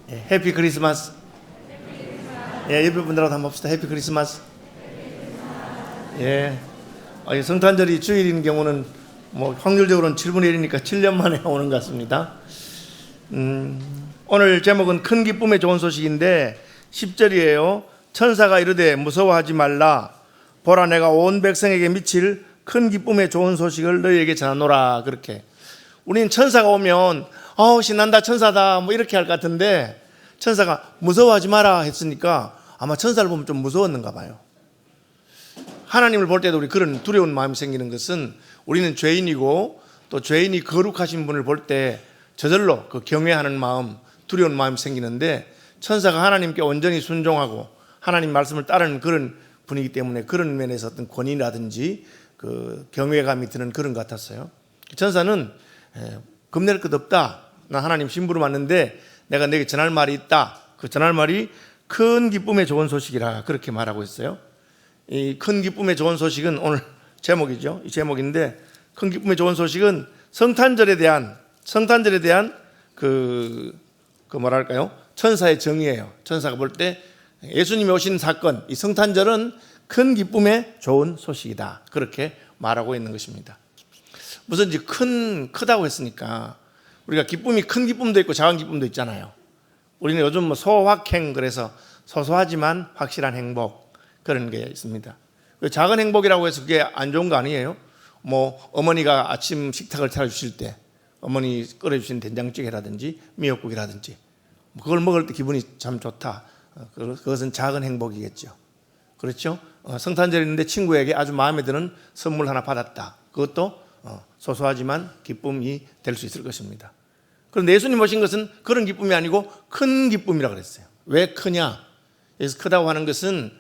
해피 크리스마스. 예, 옆에 분들하고 한번 봅시다. 해피 크리스마스. 예. 성탄절이 주일인 경우는 뭐 확률적으로는 7분의 1이니까 7년 만에 오는 것 같습니다. 오늘 제목은 큰 기쁨의 좋은 소식인데 10절이에요. 천사가 이르되 무서워하지 말라. 보라, 내가 온 백성에게 미칠 큰 기쁨의 좋은 소식을 너희에게 전하노라. 그렇게. 우리는 천사가 오면 신난다, 천사다 뭐 이렇게 할 것 같은데, 천사가 무서워하지 마라 했으니까 아마 천사를 보면 좀 무서웠는가 봐요. 하나님을 볼 때도 우리 그런 두려운 마음이 생기는 것은, 우리는 죄인이고 또 죄인이 거룩하신 분을 볼 때 저절로 그 경외하는 마음, 두려운 마음이 생기는데, 천사가 하나님께 온전히 순종하고 하나님 말씀을 따르는 그런 분이기 때문에 그런 면에서 어떤 권위라든지 그 경외감이 드는 그런 것 같았어요. 천사는 겁낼 것 없다, 나 하나님 심부름 왔는데 내가 내게 전할 말이 있다. 그 전할 말이 큰 기쁨의 좋은 소식이라, 그렇게 말하고 있어요. 이 큰 기쁨의 좋은 소식은 오늘 제목이죠. 이 제목인데, 큰 기쁨의 좋은 소식은 성탄절에 대한 뭐랄까요? 천사의 정의예요. 천사가 볼 때 예수님이 오신 사건, 이 성탄절은 큰 기쁨의 좋은 소식이다. 그렇게 말하고 있는 것입니다. 무슨 이제 크다고 했으니까 우리가 기쁨이 큰 기쁨도 있고 작은 기쁨도 있잖아요. 우리는 요즘 뭐 소확행, 그래서 소소하지만 확실한 행복, 그런 게 있습니다. 작은 행복이라고 해서 그게 안 좋은 거 아니에요. 뭐 어머니가 아침 식탁을 차려주실 때 어머니 끓여주신 된장찌개라든지 미역국이라든지 그걸 먹을 때 기분이 참 좋다. 그것은 작은 행복이겠죠. 그렇죠? 성탄절인데 친구에게 아주 마음에 드는 선물 하나 받았다. 그것도 소소하지만 기쁨이 될 수 있을 것입니다. 그런데 예수님 오신 것은 그런 기쁨이 아니고 큰 기쁨이라고 그랬어요. 왜 크냐? 그래서 크다고 하는 것은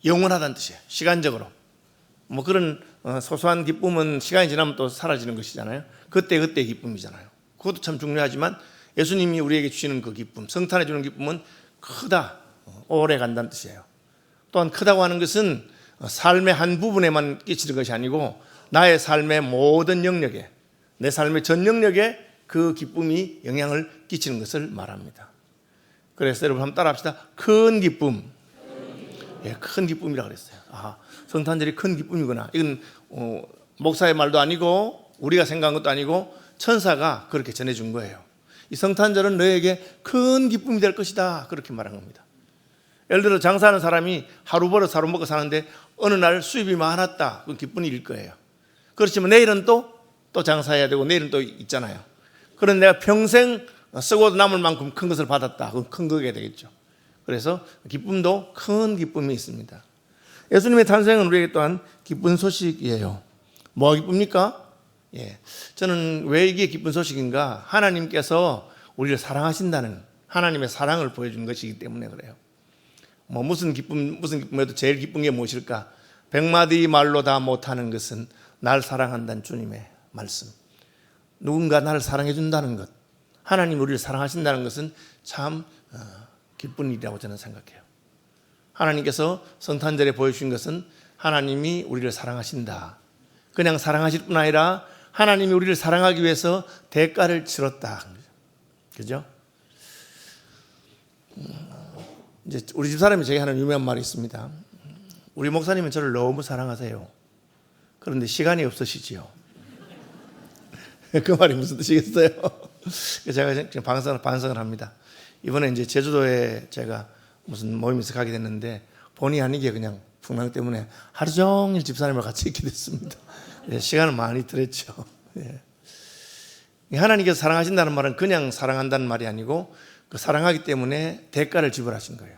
영원하다는 뜻이에요. 시간적으로. 뭐 그런 소소한 기쁨은 시간이 지나면 또 사라지는 것이잖아요. 그때의 기쁨이잖아요. 그것도 참 중요하지만 예수님이 우리에게 주시는 그 기쁨, 성탄에 주는 기쁨은 크다, 오래 간다는 뜻이에요. 또한 크다고 하는 것은 삶의 한 부분에만 끼치는 것이 아니고 나의 삶의 모든 영역에, 내 삶의 전 영역에 그 기쁨이 영향을 끼치는 것을 말합니다. 그래서 여러분 한번 따라합시다. 큰 기쁨. 예, 큰 기쁨이라고 그랬어요. 성탄절이 큰 기쁨이구나. 이건 목사의 말도 아니고 우리가 생각한 것도 아니고 천사가 그렇게 전해준 거예요. 이 성탄절은 너에게 큰 기쁨이 될 것이다, 그렇게 말한 겁니다. 예를 들어 장사하는 사람이 하루 벌어서 하루 먹고 사는데 어느 날 수입이 많았다, 그건 기쁜 일일 거예요. 그렇지만 내일은 또 장사해야 되고 내일은 또 있잖아요. 그런데 내가 평생 쓰고도 남을 만큼 큰 것을 받았다, 그건 큰 거게 되겠죠. 그래서 기쁨도 큰 기쁨이 있습니다. 예수님의 탄생은 우리에게 또한 기쁜 소식이에요. 뭐가 기쁩니까? 저는 왜 이게 기쁜 소식인가? 하나님께서 우리를 사랑하신다는 하나님의 사랑을 보여준 것이기 때문에 그래요. 뭐 무슨 기쁨에도 제일 기쁜 게 무엇일까? 100마디 말로 다 못하는 것은 날 사랑한다는 주님의 말씀. 누군가 나를 사랑해 준다는 것, 하나님 우리를 사랑하신다는 것은 참 기쁜 일이라고 저는 생각해요. 하나님께서 성탄절에 보여주신 것은 하나님이 우리를 사랑하신다. 그냥 사랑하실 뿐 아니라 하나님이 우리를 사랑하기 위해서 대가를 치렀다. 그죠? 이제 우리 집사람이 제게 하는 유명한 말이 있습니다. 우리 목사님은 저를 너무 사랑하세요. 그런데 시간이 없으시지요. 그 말이 무슨 뜻이겠어요? 제가 지금 반성을 합니다. 이번에 이제 제주도에 제가 무슨 모임에서 가게 됐는데 본의 아니게 그냥 풍랑 때문에 하루 종일 집사님과 같이 있게 됐습니다. 시간을 많이 들였죠. 하나님께서 사랑하신다는 말은 그냥 사랑한다는 말이 아니고 그 사랑하기 때문에 대가를 지불하신 거예요.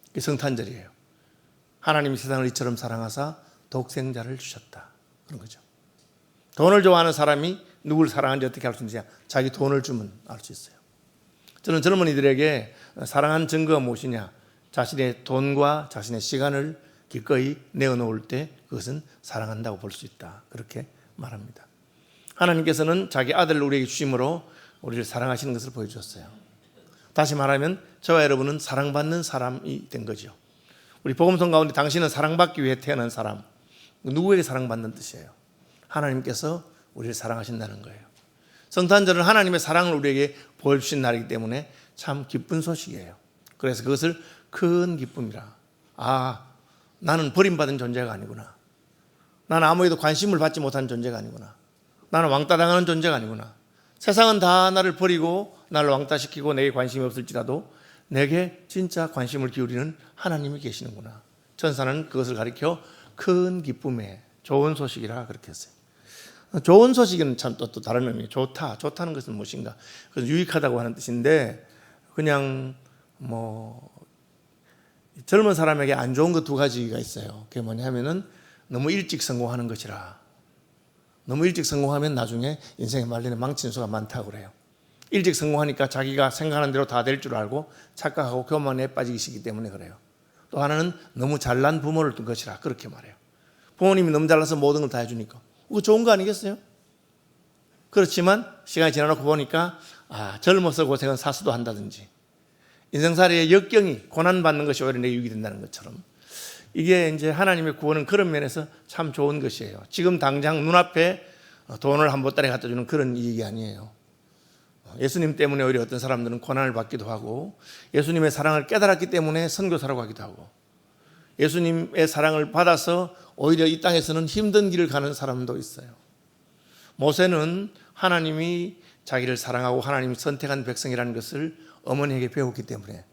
그게 성탄절이에요. 하나님이 세상을 이처럼 사랑하사 독생자를 주셨다, 그런 거죠. 돈을 좋아하는 사람이 누구를 사랑하는지 어떻게 알 수 있느냐? 자기 돈을 주면 알 수 있어요. 저는 젊은이들에게 사랑하는 증거가 무엇이냐? 자신의 돈과 자신의 시간을 기꺼이 내어놓을 때 그것은 사랑한다고 볼 수 있다, 그렇게 말합니다. 하나님께서는 자기 아들을 우리에게 주심으로 우리를 사랑하시는 것을 보여주셨어요. 다시 말하면 저와 여러분은 사랑받는 사람이 된 거죠. 우리 복음성 가운데 당신은 사랑받기 위해 태어난 사람, 누구에게 사랑받는 뜻이에요? 하나님께서 우리를 사랑하신다는 거예요. 성탄절은 하나님의 사랑을 우리에게 보여주신 날이기 때문에 참 기쁜 소식이에요. 그래서 그것을 큰 기쁨이라. 나는 버림받은 존재가 아니구나. 나는 아무에도 관심을 받지 못한 존재가 아니구나. 나는 왕따당하는 존재가 아니구나. 세상은 다 나를 버리고 나를 왕따시키고 내게 관심이 없을지라도 내게 진짜 관심을 기울이는 하나님이 계시는구나. 천사는 그것을 가리켜 큰 기쁨의 좋은 소식이라 그렇게 했어요. 좋은 소식은 참 또 다른 의미. 좋다는 것은 무엇인가? 그래서 유익하다고 하는 뜻인데 그냥 젊은 사람에게 안 좋은 것 두 가지가 있어요. 그게 뭐냐면은 너무 일찍 성공하는 것이라. 너무 일찍 성공하면 나중에 인생의 말년에 망치는 수가 많다고 그래요. 일찍 성공하니까 자기가 생각하는 대로 다 될 줄 알고 착각하고 교만에 빠지기 때문에 그래요. 또 하나는 너무 잘난 부모를 둔 것이라 그렇게 말해요. 부모님이 너무 잘나서 모든 걸 다 해주니까 그거 좋은 거 아니겠어요? 그렇지만 시간이 지나놓고 보니까 젊어서 고생은 사수도 한다든지 인생살이의 역경이 고난받는 것이 오히려 내 유익이 된다는 것처럼 이게 이제 하나님의 구원은 그런 면에서 참 좋은 것이에요. 지금 당장 눈앞에 돈을 한 보따리 갖다 주는 그런 이익이 아니에요. 예수님 때문에 오히려 어떤 사람들은 고난을 받기도 하고 예수님의 사랑을 깨달았기 때문에 선교사라고 하기도 하고 예수님의 사랑을 받아서 오히려 이 땅에서는 힘든 길을 가는 사람도 있어요. 모세는 하나님이 자기를 사랑하고 하나님이 선택한 백성이라는 것을 어머니에게 배웠기 때문에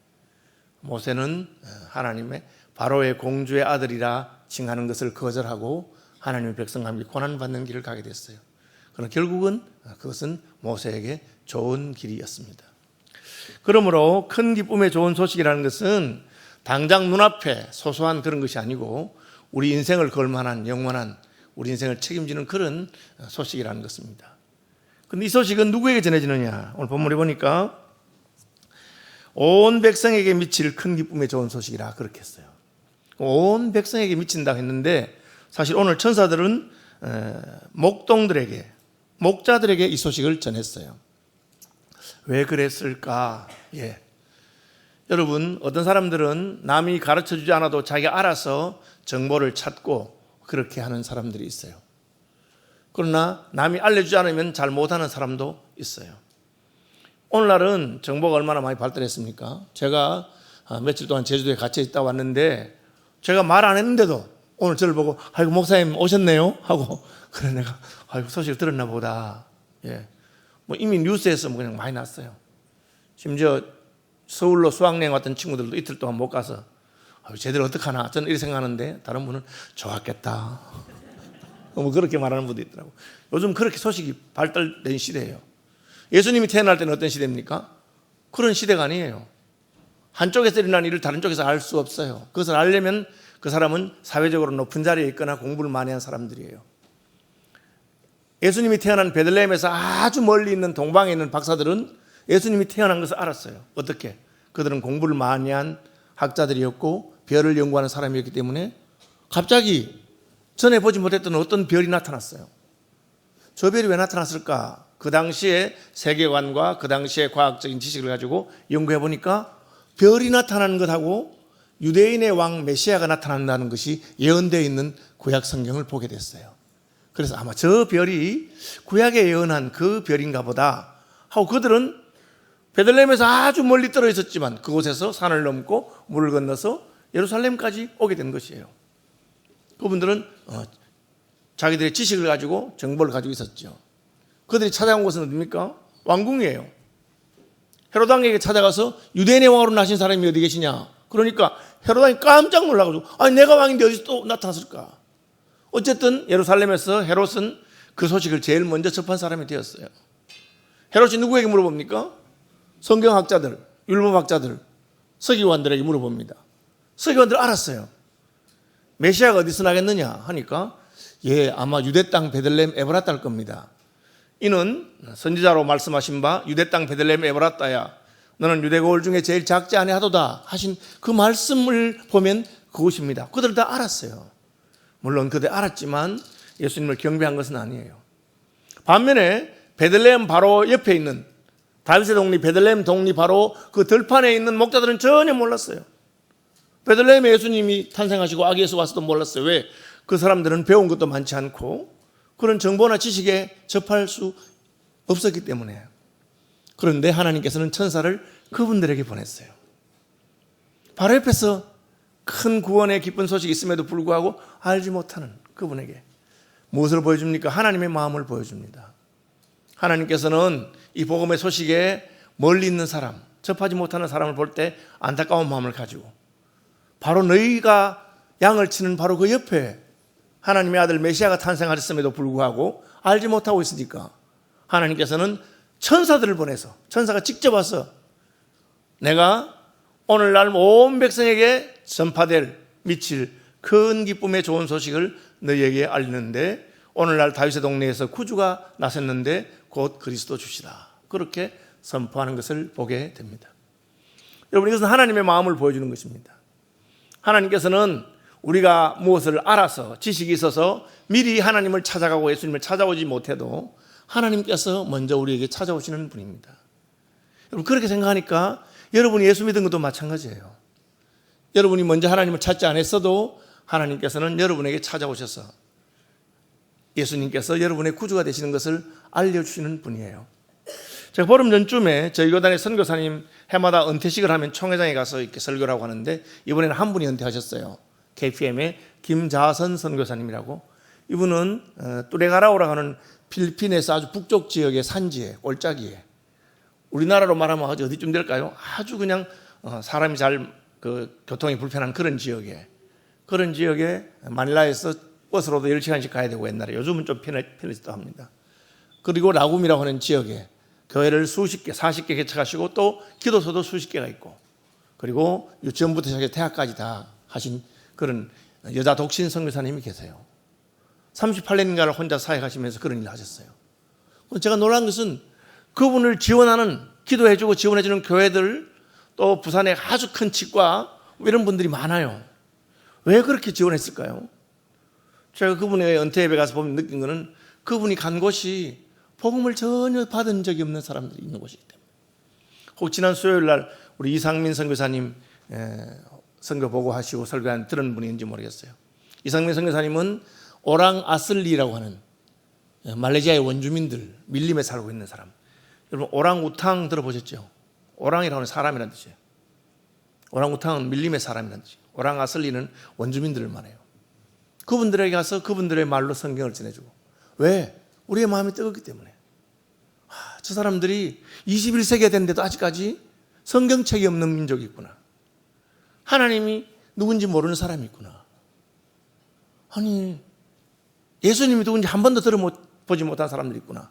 모세는 하나님의 바로의 공주의 아들이라 칭하는 것을 거절하고 하나님의 백성과 함께 고난받는 길을 가게 됐어요. 그러나 결국은 그것은 모세에게 좋은 길이었습니다. 그러므로 큰 기쁨의 좋은 소식이라는 것은 당장 눈앞에 소소한 그런 것이 아니고 우리 인생을 걸만한 영원한 우리 인생을 책임지는 그런 소식이라는 것입니다. 그런데 이 소식은 누구에게 전해지느냐? 오늘 본문에 보니까 온 백성에게 미칠 큰 기쁨의 좋은 소식이라 그렇게 했어요. 온 백성에게 미친다고 했는데 사실 오늘 천사들은 목동들에게 목자들에게 이 소식을 전했어요. 왜 그랬을까? 여러분, 어떤 사람들은 남이 가르쳐주지 않아도 자기가 알아서 정보를 찾고 그렇게 하는 사람들이 있어요. 그러나 남이 알려주지 않으면 잘 못하는 사람도 있어요. 오늘날은 정보가 얼마나 많이 발달했습니까? 제가 며칠 동안 제주도에 갇혀 있다 왔는데 제가 말 안 했는데도 오늘 저를 보고 아이고 목사님 오셨네요 하고 그래 내가 아이고 소식을 들었나 보다. 이미 뉴스에서 그냥 많이 났어요. 심지어 서울로 수학여행 왔던 친구들도 이틀 동안 못 가서 쟤들 어떡하나 저는 이렇게 생각하는데 다른 분은 좋았겠다 그렇게 말하는 분도 있더라고요. 요즘 그렇게 소식이 발달된 시대예요. 예수님이 태어날 때는 어떤 시대입니까? 그런 시대가 아니에요. 한쪽에서 일어난 일을 다른 쪽에서 알 수 없어요. 그것을 알려면 그 사람은 사회적으로 높은 자리에 있거나 공부를 많이 한 사람들이에요. 예수님이 태어난 베들레헴에서 아주 멀리 있는 동방에 있는 박사들은 예수님이 태어난 것을 알았어요. 어떻게? 그들은 공부를 많이 한 학자들이었고 별을 연구하는 사람이었기 때문에 갑자기 전에 보지 못했던 어떤 별이 나타났어요. 저 별이 왜 나타났을까? 그 당시의 세계관과 그 당시의 과학적인 지식을 가지고 연구해 보니까 별이 나타나는 것하고 유대인의 왕 메시아가 나타난다는 것이 예언되어 있는 구약 성경을 보게 됐어요. 그래서 아마 저 별이 구약에 예언한 그 별인가 보다 하고 그들은 베들레헴에서 아주 멀리 떨어져 있었지만 그곳에서 산을 넘고 물을 건너서 예루살렘까지 오게 된 것이에요. 그분들은 자기들의 지식을 가지고 정보를 가지고 있었죠. 그들이 찾아온 곳은 어디입니까? 왕궁이에요. 헤롯 왕에게 찾아가서 유대인의 왕으로 나신 사람이 어디 계시냐? 그러니까 헤롯 왕이 깜짝 놀라가지고 아니 내가 왕인데 어디서 또 나타났을까? 어쨌든 예루살렘에서 헤롯은 그 소식을 제일 먼저 접한 사람이 되었어요. 헤롯이 누구에게 물어봅니까? 성경학자들, 율법학자들, 서기관들에게 물어봅니다. 서기관들 알았어요. 메시아가 어디서 나겠느냐 하니까 아마 유대 땅 베들레헴 에브라타일 겁니다. 이는 선지자로 말씀하신 바 유대 땅 베들레헴 에브라타야 너는 유대 거울 중에 제일 작지 아니하도다 하신 그 말씀을 보면 그것입니다. 그들 다 알았어요. 물론 그들 알았지만 예수님을 경배한 것은 아니에요. 반면에 베들레헴 바로 옆에 있는 다윗의 동리 베들레헴 동리 바로 그 들판에 있는 목자들은 전혀 몰랐어요. 베들레헴에 예수님이 탄생하시고 아기 예수 와서도 몰랐어요. 왜? 그 사람들은 배운 것도 많지 않고 그런 정보나 지식에 접할 수 없었기 때문에. 그런데 하나님께서는 천사를 그분들에게 보냈어요. 바로 옆에서 큰 구원의 기쁜 소식이 있음에도 불구하고 알지 못하는 그분에게 무엇을 보여줍니까? 하나님의 마음을 보여줍니다. 하나님께서는 이 복음의 소식에 멀리 있는 사람, 접하지 못하는 사람을 볼 때 안타까운 마음을 가지고 바로 너희가 양을 치는 바로 그 옆에 하나님의 아들 메시아가 탄생하셨음에도 불구하고 알지 못하고 있으니까 하나님께서는 천사들을 보내서 천사가 직접 와서 내가 오늘날 온 백성에게 전파될 미칠 큰 기쁨의 좋은 소식을 너희에게 알리는데 오늘날 다윗의 동네에서 구주가 나섰는데 곧 그리스도 주시다. 그렇게 선포하는 것을 보게 됩니다. 여러분, 이것은 하나님의 마음을 보여주는 것입니다. 하나님께서는 우리가 무엇을 알아서 지식이 있어서 미리 하나님을 찾아가고 예수님을 찾아오지 못해도 하나님께서 먼저 우리에게 찾아오시는 분입니다. 여러분, 그렇게 생각하니까 여러분이 예수 믿은 것도 마찬가지예요. 여러분이 먼저 하나님을 찾지 않았어도 하나님께서는 여러분에게 찾아오셔서 예수님께서 여러분의 구주가 되시는 것을 알려주시는 분이에요. 제가 보름 전쯤에 저희 교단의 선교사님 해마다 은퇴식을 하면 총회장에 가서 이렇게 설교를 하고 하는데 이번에는 한 분이 은퇴하셨어요. KPM의 김자선 선교사님이라고. 이분은 뚜레가라오라고 하는 필리핀에서 아주 북쪽 지역의 산지에 꼴짜기에 우리나라로 말하면 어디쯤 될까요? 아주 그냥 사람이 교통이 불편한 그런 지역에 마닐라에서 버스로도 10시간씩 가야 되고 옛날에 요즘은 좀 편해졌다고 합니다. 그리고 라굼이라고 하는 지역에 교회를 수십 개, 40개 개척하시고 또 기도소도 수십 개가 있고 그리고 유치원부터 시작해 대학까지 다 하신 그런 여자 독신 선교사님이 계세요. 38년인가를 혼자 사역하시면서 그런 일을 하셨어요. 제가 놀란 것은 그분을 지원하는, 기도해주고 지원해주는 교회들 또 부산에 아주 큰 치과 이런 분들이 많아요. 왜 그렇게 지원했을까요? 제가 그분의 은퇴 예배 가서 보면 느낀 것은 그분이 간 곳이 복음을 전혀 받은 적이 없는 사람들이 있는 곳이기 때문에. 혹 지난 수요일 날 우리 이상민 선교사님 선교 보고하시고 설교 들은 분인지 모르겠어요. 이상민 선교사님은 오랑 아슬리라고 하는 말레이시아의 원주민들 밀림에 살고 있는 사람. 여러분 오랑우탕 들어보셨죠? 오랑이라고 하는 사람이라는 뜻이에요. 오랑우탕은 밀림의 사람이라는 뜻이에요. 오랑 아슬리는 원주민들을 말해요. 그분들에게 가서 그분들의 말로 성경을 전해주고. 왜? 우리의 마음이 뜨겁기 때문에. 저 사람들이 21세기가 됐는데도 아직까지 성경책이 없는 민족이 있구나. 하나님이 누군지 모르는 사람이 있구나. 아니 예수님이 누군지 한 번도 들어보지 못한 사람들이 있구나.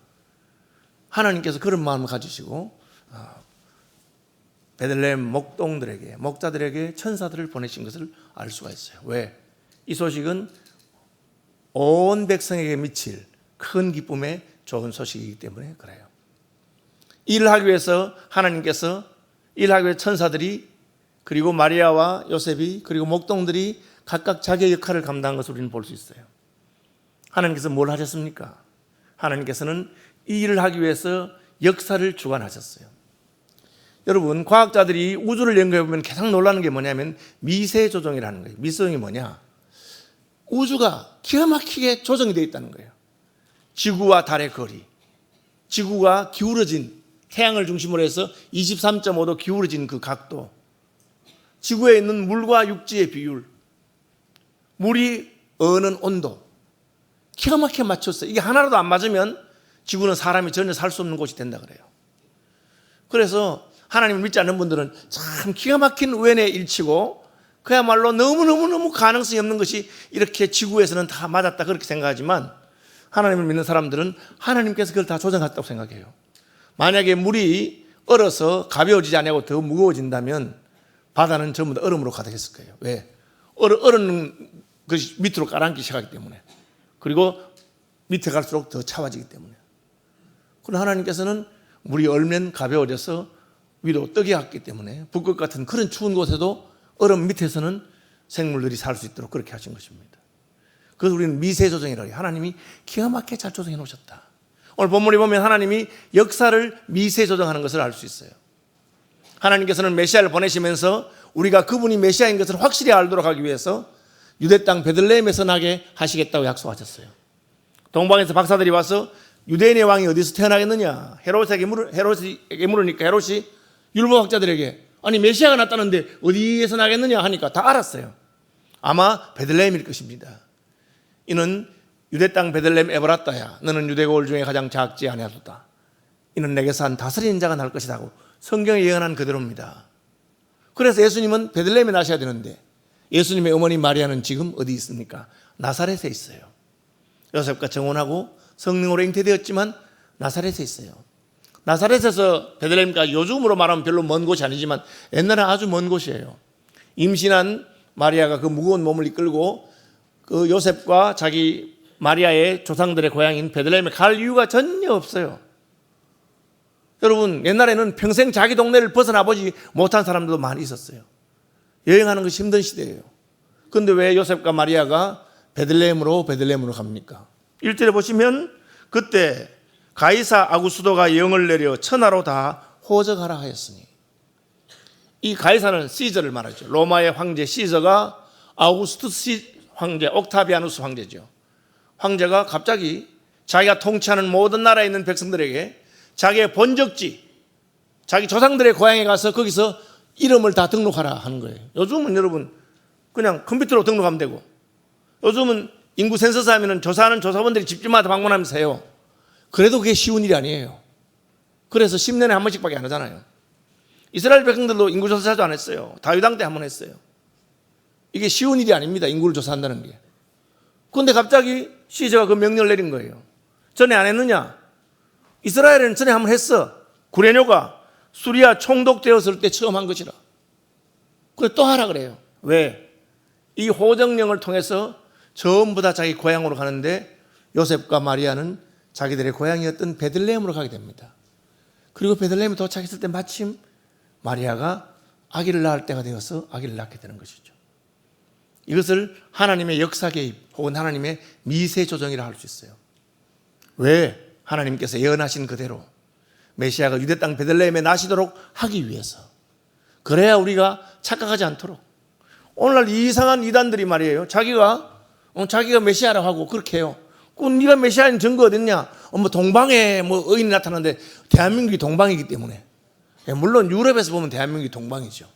하나님께서 그런 마음을 가지시고 베들레헴 목동들에게, 목자들에게 천사들을 보내신 것을 알 수가 있어요. 왜? 이 소식은 온 백성에게 미칠 큰 기쁨의 좋은 소식이기 때문에 그래요. 일을 하기 위해서 하나님께서 일하기 위해 천사들이 그리고 마리아와 요셉이 그리고 목동들이 각각 자기의 역할을 감당한 것을 우리는 볼 수 있어요. 하나님께서 뭘 하셨습니까? 하나님께서는 이 일을 하기 위해서 역사를 주관하셨어요. 여러분, 과학자들이 우주를 연구해 보면 가장 놀라는 게 뭐냐면 미세 조정이라는 거예요. 미세 조정이 뭐냐? 우주가 기가 막히게 조정이 되어 있다는 거예요. 지구와 달의 거리, 지구가 기울어진, 태양을 중심으로 해서 23.5도 기울어진 그 각도, 지구에 있는 물과 육지의 비율, 물이 어는 온도, 기가 막히게 맞췄어요. 이게 하나라도 안 맞으면 지구는 사람이 전혀 살 수 없는 곳이 된다 그래요. 그래서 하나님을 믿지 않는 분들은 참 기가 막힌 우연의 일치고 그야말로 너무너무 가능성이 없는 것이 이렇게 지구에서는 다 맞았다 그렇게 생각하지만 하나님을 믿는 사람들은 하나님께서 그걸 다 조정했다고 생각해요. 만약에 물이 얼어서 가벼워지지 않고 더 무거워진다면 바다는 전부 다 얼음으로 가득했을 거예요. 왜? 얼은 것이 밑으로 깔아앉기 시작하기 때문에. 그리고 밑에 갈수록 더 차가워지기 때문에. 그러나 하나님께서는 물이 얼면 가벼워져서 위로 뜨게 했기 때문에 북극 같은 그런 추운 곳에도 얼음 밑에서는 생물들이 살 수 있도록 그렇게 하신 것입니다. 그래서 우리는 미세 조정이라고 해요. 하나님이 기가 막히게 잘 조정해 놓으셨다. 오늘 본문에 보면 하나님이 역사를 미세 조정하는 것을 알 수 있어요. 하나님께서는 메시아를 보내시면서 우리가 그분이 메시아인 것을 확실히 알도록 하기 위해서 유대 땅 베들레헴에서 나게 하시겠다고 약속하셨어요. 동방에서 박사들이 와서 유대인의 왕이 어디서 태어나겠느냐? 헤롯에게 물으니까 헤롯이 율법학자들에게 아니 메시아가 났다는데 어디에서 나겠느냐 하니까 다 알았어요. 아마 베들레헴일 것입니다. 이는 유대 땅 베들레헴 에브라타야. 너는 유대 고을 중에 가장 작지 아니하도다. 이는 내게서 한 다스리는 자가 날 것이라고 성경에 예언한 그대로입니다. 그래서 예수님은 베들레헴에 나셔야 되는데 예수님의 어머니 마리아는 지금 어디 있습니까? 나사렛에 있어요. 요셉과 정혼하고 성령으로 잉태되었지만 나사렛에 있어요. 나사렛에서 베들레헴까지 요즘으로 말하면 별로 먼 곳이 아니지만 옛날에 아주 먼 곳이에요. 임신한 마리아가 그 무거운 몸을 이끌고 그 요셉과 자기 마리아의 조상들의 고향인 베들레헴에 갈 이유가 전혀 없어요. 여러분, 옛날에는 평생 자기 동네를 벗어나 보지 못한 사람들도 많이 있었어요. 여행하는 것이 힘든 시대예요. 그런데 왜 요셉과 마리아가 베들레헴으로 갑니까? 1절에 보시면 그때 가이사 아구스도가 영을 내려 천하로 다 호적하라 하였으니, 이 가이사는 시저를 말하죠. 로마의 황제 시저가 아우구스투스 황제, 옥타비아누스 황제죠. 황제가 갑자기 자기가 통치하는 모든 나라에 있는 백성들에게 자기의 본적지, 자기 조상들의 고향에 가서 거기서 이름을 다 등록하라 하는 거예요. 요즘은 여러분 그냥 컴퓨터로 등록하면 되고, 요즘은 인구 센서스 하면은 조사하는 조사원들이 집집마다 방문하면서 해요. 그래도 그게 쉬운 일이 아니에요. 그래서 10년에 한 번씩밖에 안 하잖아요. 이스라엘 백성들도 인구조사 자주 안 했어요. 다윗왕 때 한 번 했어요. 이게 쉬운 일이 아닙니다. 인구를 조사한다는 게. 그런데 갑자기 시저가 그 명령을 내린 거예요. 전에 안 했느냐? 이스라엘은 전에 한 번 했어. 구레뇨가 수리아 총독되었을 때 처음 한 것이라. 그래 또 하라 그래요. 왜? 이 호정령을 통해서 전부 다 자기 고향으로 가는데 요셉과 마리아는 자기들의 고향이었던 베들레헴으로 가게 됩니다. 그리고 베들레헴에 도착했을 때 마침 마리아가 아기를 낳을 때가 되어서 아기를 낳게 되는 것이죠. 이것을 하나님의 역사 개입 혹은 하나님의 미세 조정이라 할 수 있어요. 왜? 하나님께서 예언하신 그대로 메시아가 유대 땅 베들레헴에 나시도록 하기 위해서. 그래야 우리가 착각하지 않도록. 오늘날 이상한 이단들이 말이에요. 자기가 메시아라고 하고 그렇게 해요. 네가 메시아인 증거 어딨냐? 동방에 의인이 나타났는데 대한민국이 동방이기 때문에. 물론 유럽에서 보면 대한민국이 동방이죠.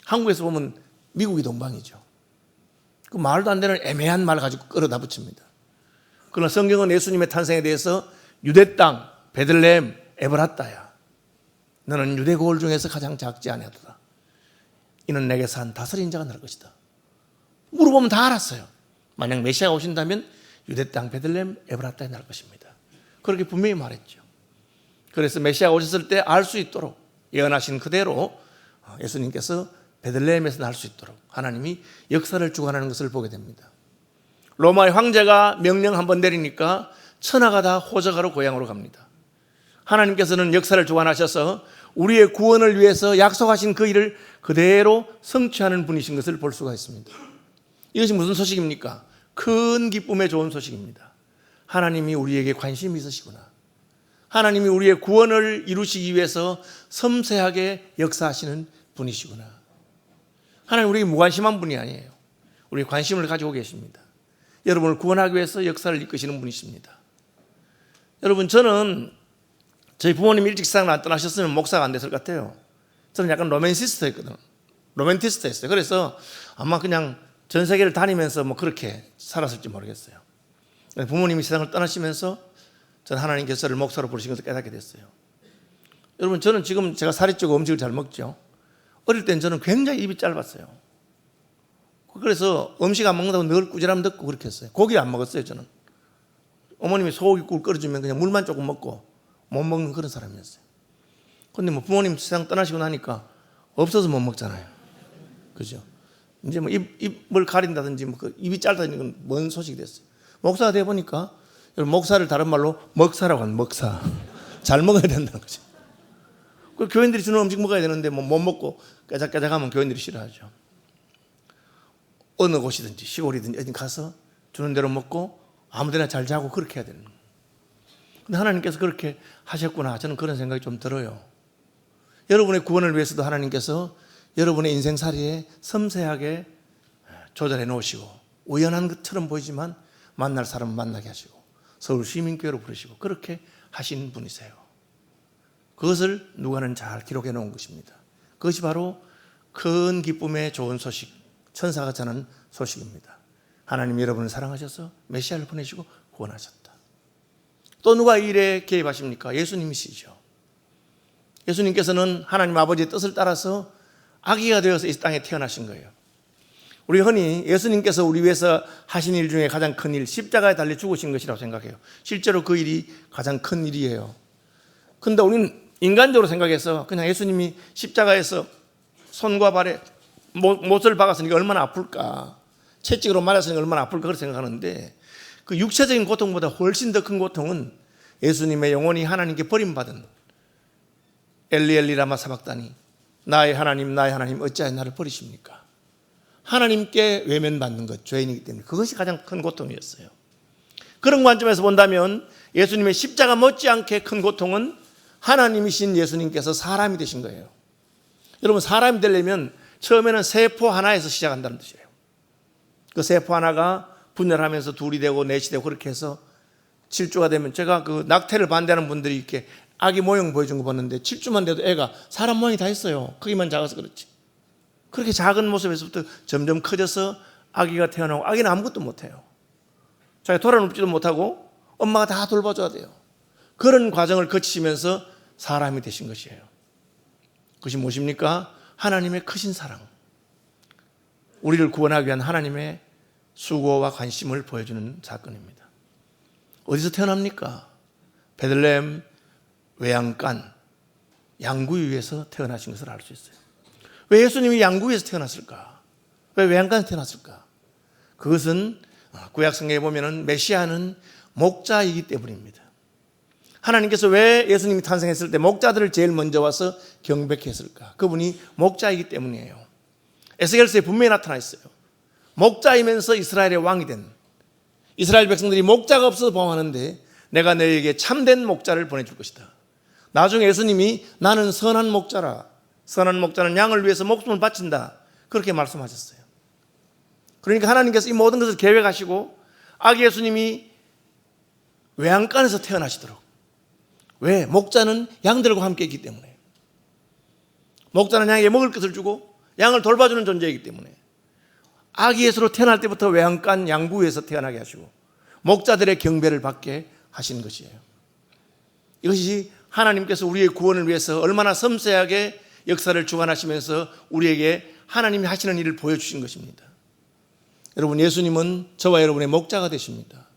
한국에서 보면 미국이 동방이죠. 그 말도 안 되는 애매한 말을 가지고 끌어다 붙입니다. 그러나 성경은 예수님의 탄생에 대해서 유대 땅 베들레헴 에브라타야. 너는 유대 고을 중에서 가장 작지 아니하도다. 이는 내게서 한 다스린 자가 날 것이다. 물어보면 다 알았어요. 만약 메시아가 오신다면 유대 땅 베들레헴 에브라타에 날 것입니다. 그렇게 분명히 말했죠. 그래서 메시아가 오셨을 때 알 수 있도록 예언하신 그대로 예수님께서 베들레헴에서 날 수 있도록 하나님이 역사를 주관하는 것을 보게 됩니다. 로마의 황제가 명령 한번 내리니까 천하가 다 호적하러 고향으로 갑니다. 하나님께서는 역사를 주관하셔서 우리의 구원을 위해서 약속하신 그 일을 그대로 성취하는 분이신 것을 볼 수가 있습니다. 이것이 무슨 소식입니까? 큰 기쁨의 좋은 소식입니다. 하나님이 우리에게 관심이 있으시구나. 하나님이 우리의 구원을 이루시기 위해서 섬세하게 역사하시는 분이시구나. 하나님 우리에게 무관심한 분이 아니에요. 우리 관심을 가지고 계십니다. 여러분을 구원하기 위해서 역사를 이끄시는 분이십니다. 여러분, 저는 저희 부모님 일찍 세상을 안 떠나셨으면 목사가 안 됐을 것 같아요. 저는 약간 로맨티스트였거든요. 그래서 아마 그냥 전 세계를 다니면서 그렇게 살았을지 모르겠어요. 부모님이 세상을 떠나시면서 저는 하나님께서 저를 목사로 부르신 것을 깨닫게 됐어요. 여러분, 저는 지금 제가 살이 찌고 음식을 잘 먹죠. 어릴 땐 저는 굉장히 입이 짧았어요. 그래서 음식 안 먹는다고 늘 꾸지람 듣고 그렇게 했어요. 고기를 안 먹었어요, 저는. 어머님이 소고기국 끓여주면 그냥 물만 조금 먹고 못 먹는 그런 사람이었어요. 그런데 부모님 세상 떠나시고 나니까 없어서 못 먹잖아요. 그죠? 이제 입을 가린다든지 그 입이 짧다든지 건 뭔 소식이 됐어요. 목사가 되어 보니까 목사를 다른 말로 먹사라고 하는 먹사. 잘 먹어야 된다는 거죠. 그 교인들이 주는 음식 먹어야 되는데 못 먹고 깨작깨작하면 교인들이 싫어하죠. 어느 곳이든지 시골이든지 어디 가서 주는 대로 먹고 아무데나 잘 자고 그렇게 해야 되는 거예요. 근데 하나님께서 그렇게 하셨구나. 저는 그런 생각이 좀 들어요. 여러분의 구원을 위해서도 하나님께서 여러분의 인생살이에 섬세하게 조절해 놓으시고 우연한 것처럼 보이지만 만날 사람은 만나게 하시고 서울 시민교회로 부르시고 그렇게 하신 분이세요. 그것을 누가는 잘 기록해 놓은 것입니다. 그것이 바로 큰 기쁨의 좋은 소식, 천사가 전한 소식입니다. 하나님이 여러분을 사랑하셔서 메시아를 보내시고 구원하셨다. 또 누가 이 일에 개입하십니까? 예수님이시죠. 예수님께서는 하나님 아버지의 뜻을 따라서 아기가 되어서 이 땅에 태어나신 거예요. 우리 흔히 예수님께서 우리 위해서 하신 일 중에 가장 큰 일, 십자가에 달려 죽으신 것이라고 생각해요. 실제로 그 일이 가장 큰 일이에요. 그런데 우리는 인간적으로 생각해서 그냥 예수님이 십자가에서 손과 발에 못을 박았으니까 얼마나 아플까, 채찍으로 맞았으니까 얼마나 아플까 그렇게 생각하는데, 그 육체적인 고통보다 훨씬 더 큰 고통은 예수님의 영혼이 하나님께 버림받은 엘리 엘리 라마 사박다니, 나의 하나님 어찌하여 나를 버리십니까? 하나님께 외면받는 것, 죄인이기 때문에 그것이 가장 큰 고통이었어요. 그런 관점에서 본다면 예수님의 십자가 못지않게 큰 고통은 하나님이신 예수님께서 사람이 되신 거예요. 여러분, 사람이 되려면 처음에는 세포 하나에서 시작한다는 뜻이에요. 그 세포 하나가 분열하면서 둘이 되고 넷이 되고 그렇게 해서 7주가 되면, 제가 그 낙태를 반대하는 분들이 이렇게 아기 모형 보여준 거 봤는데 7주만 돼도 애가 사람 모양이 다 있어요. 크기만 작아서 그렇지. 그렇게 작은 모습에서부터 점점 커져서 아기가 태어나고, 아기는 아무것도 못해요. 자기가 돌아눕지도 못하고 엄마가 다 돌봐줘야 돼요. 그런 과정을 거치시면서 사람이 되신 것이에요. 그것이 무엇입니까? 하나님의 크신 사랑, 우리를 구원하기 위한 하나님의 수고와 관심을 보여주는 사건입니다. 어디서 태어납니까? 베들레헴 외양간 양구위에서 태어나신 것을 알 수 있어요. 왜 예수님이 양구위에서 태어났을까? 왜 외양간에서 태어났을까? 그것은 구약 성경에 보면은 메시아는 목자이기 때문입니다. 하나님께서 왜 예수님이 탄생했을 때 목자들을 제일 먼저 와서 경배했을까? 그분이 목자이기 때문이에요. 에스겔서에 분명히 나타나 있어요. 목자이면서 이스라엘의 왕이 된, 이스라엘 백성들이 목자가 없어서 방황하는데 내가 너희에게 참된 목자를 보내줄 것이다. 나중에 예수님이 나는 선한 목자라, 선한 목자는 양을 위해서 목숨을 바친다, 그렇게 말씀하셨어요. 그러니까 하나님께서 이 모든 것을 계획하시고 아기 예수님이 외양간에서 태어나시도록, 왜? 목자는 양들과 함께 있기 때문에, 목자는 양에게 먹을 것을 주고 양을 돌봐주는 존재이기 때문에 아기 예수로 태어날 때부터 외양간 양구에서 태어나게 하시고 목자들의 경배를 받게 하신 것이에요. 이것이 하나님께서 우리의 구원을 위해서 얼마나 섬세하게 역사를 주관하시면서 우리에게 하나님이 하시는 일을 보여주신 것입니다. 여러분, 예수님은 저와 여러분의 목자가 되십니다.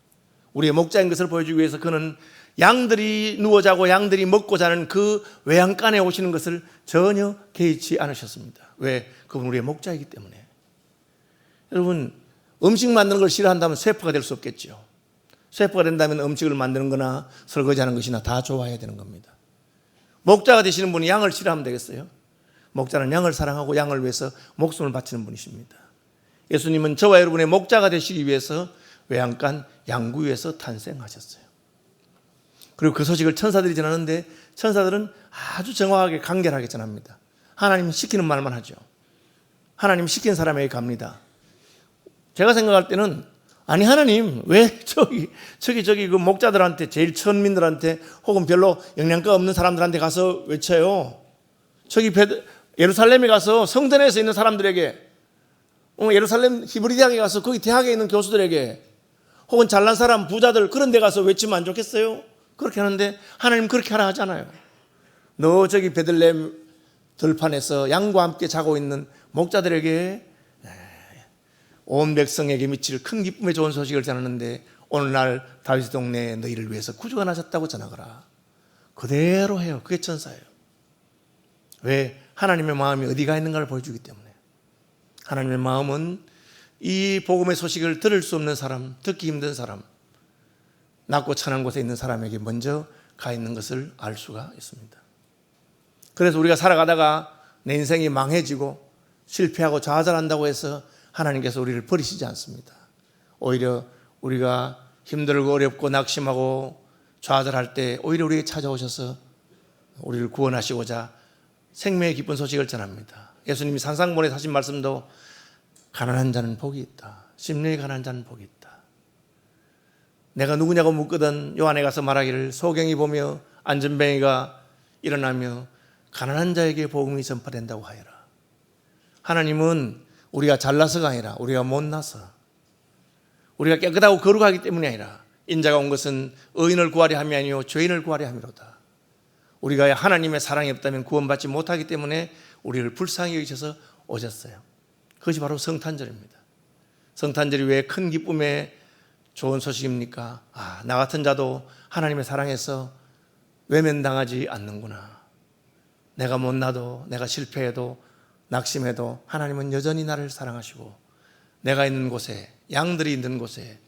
우리의 목자인 것을 보여주기 위해서 그는 양들이 누워 자고 양들이 먹고 자는 그 외양간에 오시는 것을 전혀 개의치 않으셨습니다. 왜? 그분 우리의 목자이기 때문에. 여러분, 음식 만드는 걸 싫어한다면 셰프가 될 수 없겠죠. 셰프가 된다면 음식을 만드는 거나 설거지하는 것이나 다 좋아해야 되는 겁니다. 목자가 되시는 분이 양을 싫어하면 되겠어요? 목자는 양을 사랑하고 양을 위해서 목숨을 바치는 분이십니다. 예수님은 저와 여러분의 목자가 되시기 위해서 외양간 양구위에서 탄생하셨어요. 그리고 그 소식을 천사들이 전하는데 천사들은 아주 정확하게 간결하게 전합니다. 하나님이 시키는 말만 하죠. 하나님 시킨 사람에게 갑니다. 제가 생각할 때는, 아니 하나님 왜 저기 그 목자들한테, 제일 천민들한테 혹은 별로 영양가 없는 사람들한테 가서 외쳐요. 저기 예루살렘에 가서 성전에서 있는 사람들에게, 예루살렘 히브리 대학에 가서 거기 대학에 있는 교수들에게 혹은 잘난 사람 부자들 그런 데 가서 외치면 안 좋겠어요? 그렇게 하는데 하나님 그렇게 하라 하잖아요. 너 저기 베들레헴 들판에서 양과 함께 자고 있는 목자들에게 온 백성에게 미칠 큰 기쁨의 좋은 소식을 전하는데 오늘날 다윗의 동네에 너희를 위해서 구주가 나셨다고 전하거라. 그대로 해요. 그게 천사예요. 왜? 하나님의 마음이 어디가 있는가를 보여주기 때문에. 하나님의 마음은 이 복음의 소식을 들을 수 없는 사람, 듣기 힘든 사람, 낮고 천한 곳에 있는 사람에게 먼저 가 있는 것을 알 수가 있습니다. 그래서 우리가 살아가다가 내 인생이 망해지고 실패하고 좌절한다고 해서 하나님께서 우리를 버리시지 않습니다. 오히려 우리가 힘들고 어렵고 낙심하고 좌절할 때 오히려 우리에게 찾아오셔서 우리를 구원하시고자 생명의 기쁜 소식을 전합니다. 예수님이 산상본에서 하신 말씀도 가난한 자는 복이 있다. 심령이 가난한 자는 복이 있다. 내가 누구냐고 묻거든 요한에 가서 말하기를 소경이 보며 안전뱅이가 일어나며 가난한 자에게 복음이 전파된다고 하여라. 하나님은 우리가 잘나서가 아니라 우리가 못나서, 우리가 깨끗하고 거룩하기 때문이 아니라 인자가 온 것은 의인을 구하려 함이 아니요 죄인을 구하려 함이로다. 우리가 하나님의 사랑이 없다면 구원받지 못하기 때문에 우리를 불쌍히 여기셔서 오셨어요. 그것이 바로 성탄절입니다. 성탄절이 왜 큰 기쁨의 좋은 소식입니까? 나 같은 자도 하나님의 사랑에서 외면당하지 않는구나. 내가 못나도, 내가 실패해도, 낙심해도 하나님은 여전히 나를 사랑하시고 내가 있는 곳에, 양들이 있는 곳에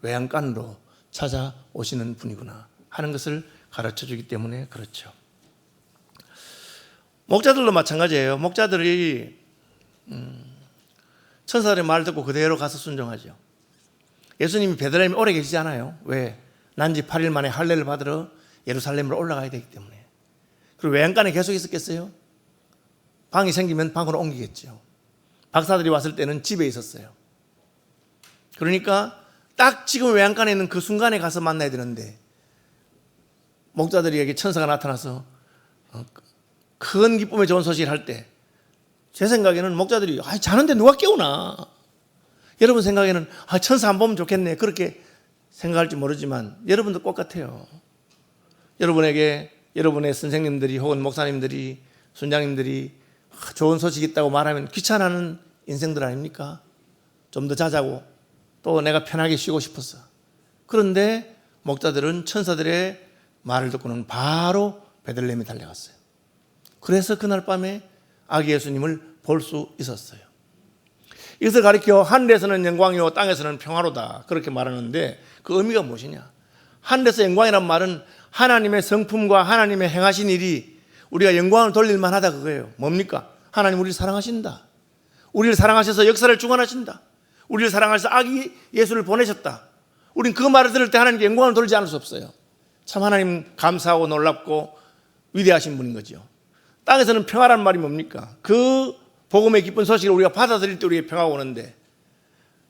외양간으로 찾아오시는 분이구나 하는 것을 가르쳐주기 때문에 그렇죠. 목자들도 마찬가지예요. 목자들이 천사들의 말 듣고 그대로 가서 순종하죠. 예수님이 베들레헴에 오래 계시지 않아요. 왜? 난지 8일 만에 할례를 받으러 예루살렘으로 올라가야 되기 때문에. 그리고 외양간에 계속 있었겠어요? 방이 생기면 방으로 옮기겠죠. 박사들이 왔을 때는 집에 있었어요. 그러니까 딱 지금 외양간에 있는 그 순간에 가서 만나야 되는데 목자들에게 천사가 나타나서 큰 기쁨의 좋은 소식을 할 때 제 생각에는 목자들이 자는데 누가 깨우나, 여러분 생각에는 천사 안 보면 좋겠네 그렇게 생각할지 모르지만 여러분도 똑같아요. 여러분에게 여러분의 선생님들이 혹은 목사님들이 순장님들이 좋은 소식 있다고 말하면 귀찮아하는 인생들 아닙니까? 좀 더 자자고 또 내가 편하게 쉬고 싶어서. 그런데 목자들은 천사들의 말을 듣고는 바로 베들레헴에 달려갔어요. 그래서 그날 밤에 아기 예수님을 볼 수 있었어요. 이것을 가리켜 하늘에서는 영광이요 땅에서는 평화로다 그렇게 말하는데 그 의미가 무엇이냐? 하늘에서 영광이란 말은 하나님의 성품과 하나님의 행하신 일이 우리가 영광을 돌릴 만하다 그거예요. 뭡니까? 하나님 우리를 사랑하신다. 우리를 사랑하셔서 역사를 주관하신다. 우리를 사랑하셔서 아기 예수를 보내셨다. 우린 그 말을 들을 때 하나님께 영광을 돌리지 않을 수 없어요. 참 하나님 감사하고 놀랍고 위대하신 분인 거죠. 땅에서는 평화란 말이 뭡니까? 그 복음의 기쁜 소식을 우리가 받아들일 때 우리에게 평화가 오는데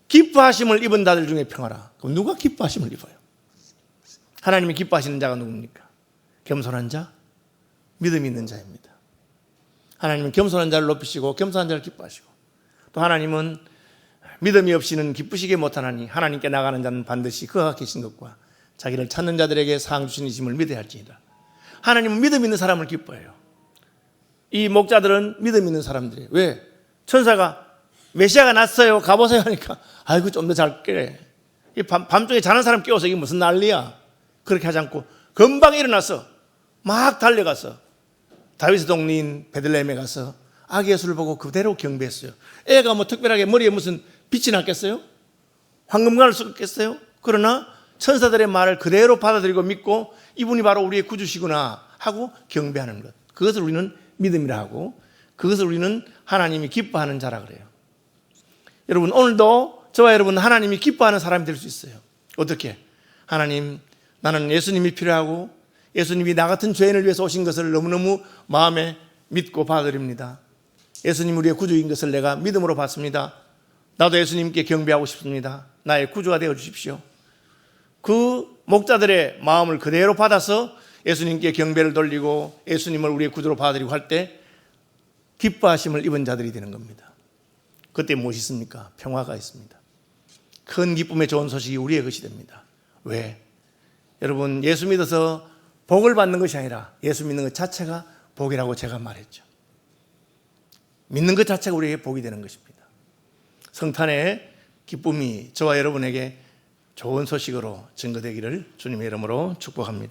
기뻐하심을 입은 자들 중에 평화라. 그럼 누가 기뻐하심을 입어요? 하나님이 기뻐하시는 자가 누굽니까? 겸손한 자, 믿음이 있는 자입니다. 하나님은 겸손한 자를 높이시고 겸손한 자를 기뻐하시고 또 하나님은 믿음이 없이는 기쁘시게 못하나니 하나님께 나가는 자는 반드시 그가 계신 것과 자기를 찾는 자들에게 상 주신 이심을 믿어야 할지니라. 하나님은 믿음 있는 사람을 기뻐해요. 이 목자들은 믿음 있는 사람들이에요. 왜? 천사가 메시아가 났어요 가보세요 하니까 아이고 좀 더 잘 깨. 밤중에 자는 사람 깨워서 이게 무슨 난리야. 그렇게 하지 않고 금방 일어나서 막 달려가서 다윗의 동리인 베들레헴에 가서 아기 예수를 보고 그대로 경배했어요. 애가 뭐 특별하게 머리에 무슨 빛이 났겠어요? 황금관을 썼겠어요? 그러나 천사들의 말을 그대로 받아들이고 믿고 이분이 바로 우리의 구주시구나 하고 경배하는 것, 그것을 우리는 믿음이라 하고 그것을 우리는 하나님이 기뻐하는 자라 그래요. 여러분 오늘도 저와 여러분 하나님이 기뻐하는 사람이 될 수 있어요. 어떻게? 하나님 나는 예수님이 필요하고 예수님이 나 같은 죄인을 위해서 오신 것을 너무너무 마음에 믿고 받아들입니다. 예수님 우리의 구주인 것을 내가 믿음으로 받습니다. 나도 예수님께 경배하고 싶습니다. 나의 구주가 되어 주십시오. 그 목자들의 마음을 그대로 받아서 예수님께 경배를 돌리고 예수님을 우리의 구주로 받아들이고 할 때 기뻐하심을 입은 자들이 되는 겁니다. 그때 무엇이 있습니까? 평화가 있습니다. 큰 기쁨의 좋은 소식이 우리의 것이 됩니다. 왜? 여러분 예수 믿어서 복을 받는 것이 아니라 예수 믿는 것 자체가 복이라고 제가 말했죠. 믿는 것 자체가 우리에게 복이 되는 것입니다. 성탄의 기쁨이 저와 여러분에게 좋은 소식으로 증거되기를 주님의 이름으로 축복합니다.